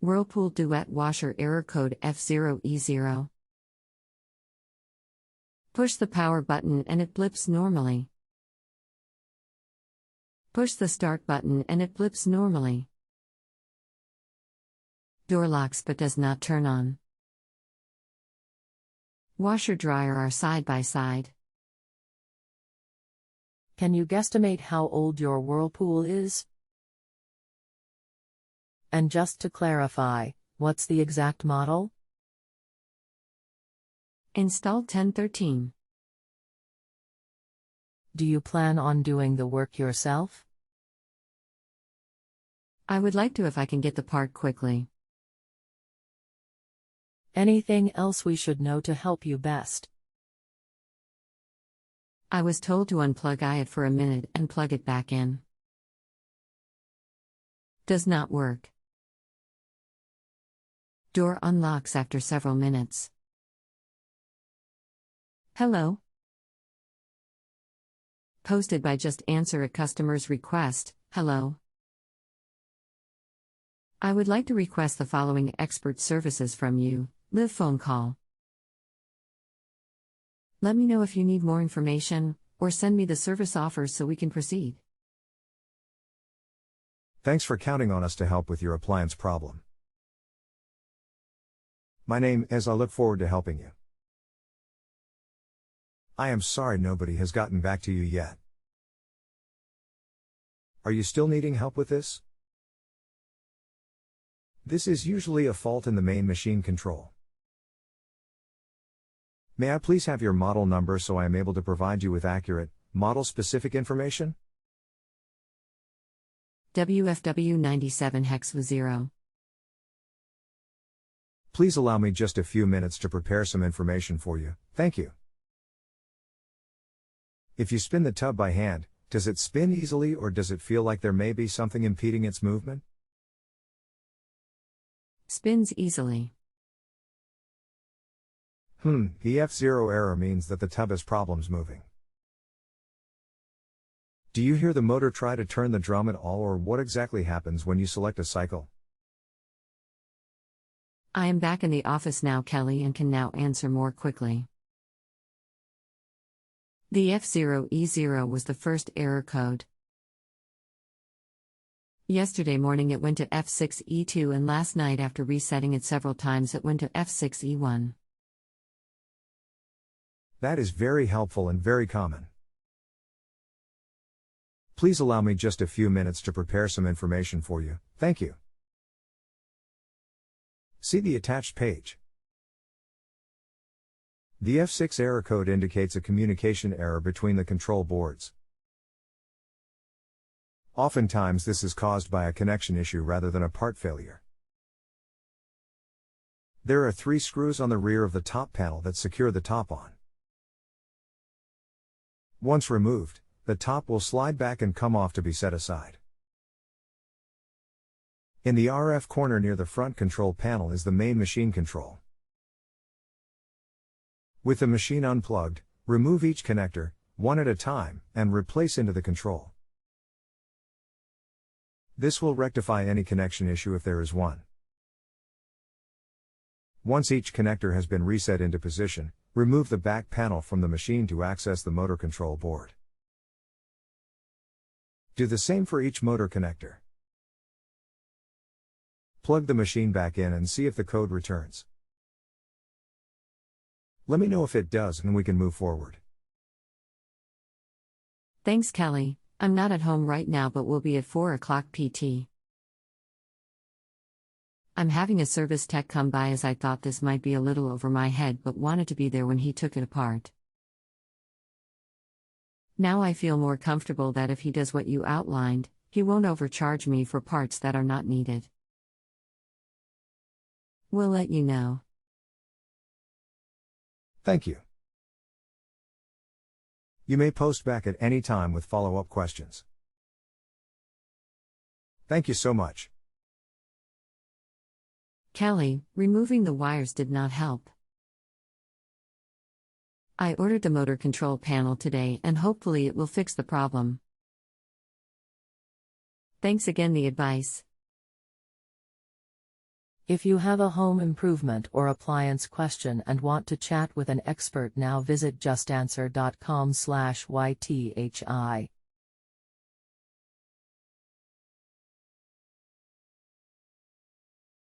Whirlpool Duet washer error code F0E0. Push the power button and it blips normally. Push the start button and it blips normally. Door locks but does not turn on. Washer dryer are side by side. Can you guesstimate how old your Whirlpool is? And just to clarify, what's the exact model? Installed 1013. Do you plan on doing the work yourself? I would like to if I can get the part quickly. Anything else we should know to help you best? I was told to unplug it for a minute and plug it back in. Does not work. Door unlocks after several minutes. Hello. Posted by JustAnswer a customer's request. Hello. I would like to request the following expert services from you. Live phone call. Let me know if you need more information, or send me the service offers so we can proceed. Thanks for counting on us to help with your appliance problem. My name is. I look forward to helping you. I am sorry nobody has gotten back to you yet. Are you still needing help with this? This is usually a fault in the main machine control. May I please have your model number so I am able to provide you with accurate, model-specific information? WFW97 F0E0. Please allow me just a few minutes to prepare some information for you, thank you. If you spin the tub by hand, does it spin easily or does it feel like there may be something impeding its movement? Spins easily. The F0 error means that the tub has problems moving. Do you hear the motor try to turn the drum at all, or what exactly happens when you select a cycle? I am back in the office now, Kelly, and can now answer more quickly. The F0E0 was the first error code. Yesterday morning it went to F6E2, and last night after resetting it several times it went to F6E1. That is very helpful and very common. Please allow me just a few minutes to prepare some information for you, thank you. See the attached page. The F6 error code indicates a communication error between the control boards. Oftentimes this is caused by a connection issue rather than a part failure. There are 3 screws on the rear of the top panel that secure the top on. Once removed, the top will slide back and come off to be set aside. In the RF corner near the front control panel is the main machine control. With the machine unplugged, remove each connector, one at a time, and replace into the control. This will rectify any connection issue if there is one. Once each connector has been reset into position, remove the back panel from the machine to access the motor control board. Do the same for each motor connector. Plug the machine back in and see if the code returns. Let me know if it does and we can move forward. Thanks, Kelly. I'm not at home right now but will be at 4 o'clock PT. I'm having a service tech come by as I thought this might be a little over my head but wanted to be there when he took it apart. Now I feel more comfortable that if he does what you outlined, he won't overcharge me for parts that are not needed. We'll let you know. Thank you. You may post back at any time with follow-up questions. Thank you so much. Kelly, removing the wires did not help. I ordered the motor control panel today and hopefully it will fix the problem. Thanks again the advice. If you have a home improvement or appliance question and want to chat with an expert, now visit justanswer.com/ythi.